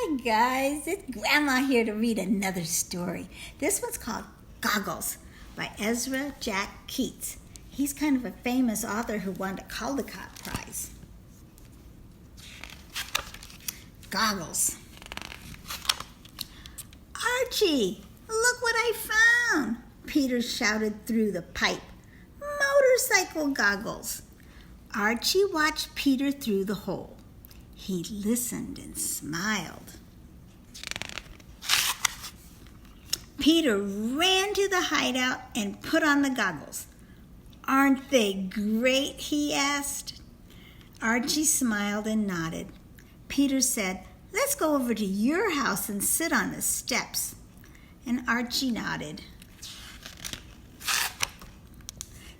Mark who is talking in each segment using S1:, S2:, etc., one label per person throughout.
S1: Hi guys, it's Grandma here to read another story. This one's called Goggles by Ezra Jack Keats. He's kind of a famous author who won the Caldecott Prize. Goggles. Archie, look what I found, Peter shouted through the pipe. Motorcycle goggles. Archie watched Peter through the hole. He listened and smiled. Peter ran to the hideout and put on the goggles. Aren't they great? He asked. Archie smiled and nodded. Peter said, let's go over to your house and sit on the steps. And Archie nodded.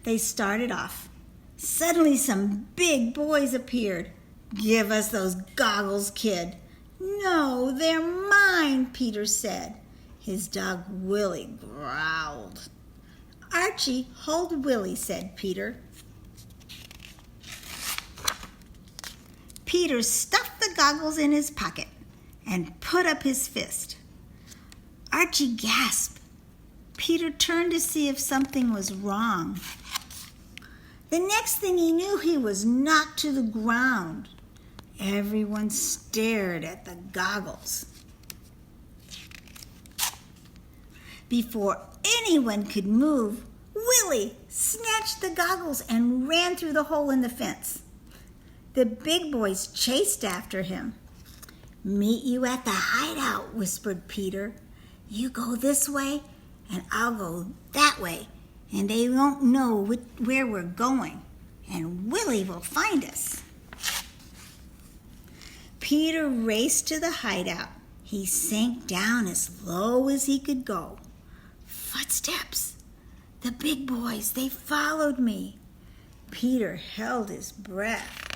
S1: They started off. Suddenly some big boys appeared. Give us those goggles, kid. No, they're mine, Peter said. His dog Willie growled. Archie, hold Willie, said Peter. Peter stuffed the goggles in his pocket and put up his fist. Archie gasped. Peter turned to see if something was wrong. The next thing he knew, he was knocked to the ground. Everyone stared at the goggles. Before anyone could move, Willie snatched the goggles and ran through the hole in the fence. The big boys chased after him. Meet you at the hideout, whispered Peter. You go this way, and I'll go that way, and they won't know where we're going, and Willie will find us. Peter raced to the hideout. He sank down as low as he could go. Footsteps! The big boys, they followed me. Peter held his breath.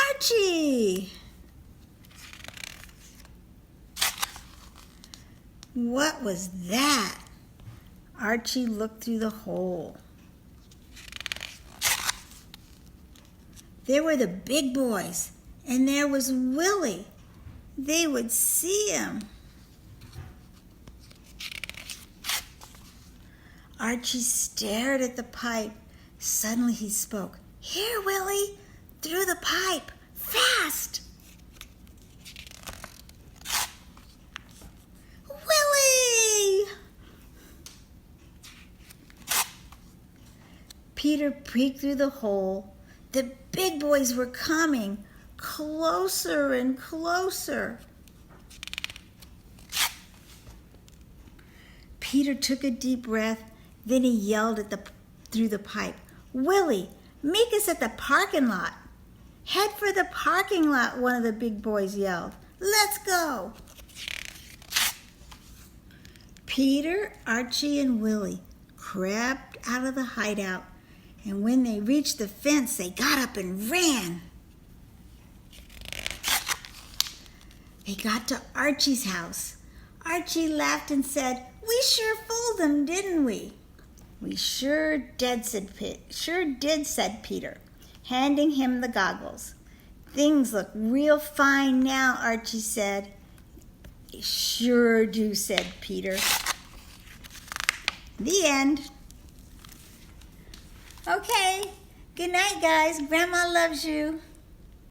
S1: Archie! What was that? Archie looked through the hole. There were the big boys, and there was Willie. They would see him. Archie stared at the pipe. Suddenly he spoke. Here, Willie, through the pipe, fast! Willie! Peter peeked through the hole. The big boys were coming, closer and closer. Peter took a deep breath, then he yelled through the pipe, Willie, meet us at the parking lot. Head for the parking lot, one of the big boys yelled. Let's go. Peter, Archie, and Willie crept out of the hideout. And when they reached the fence, they got up and ran. They got to Archie's house. Archie laughed and said, we sure fooled them, didn't we? We sure did, said Peter, handing him the goggles. Things look real fine now, Archie said. They sure do, said Peter. The end. Okay, good night, guys. Grandma loves you.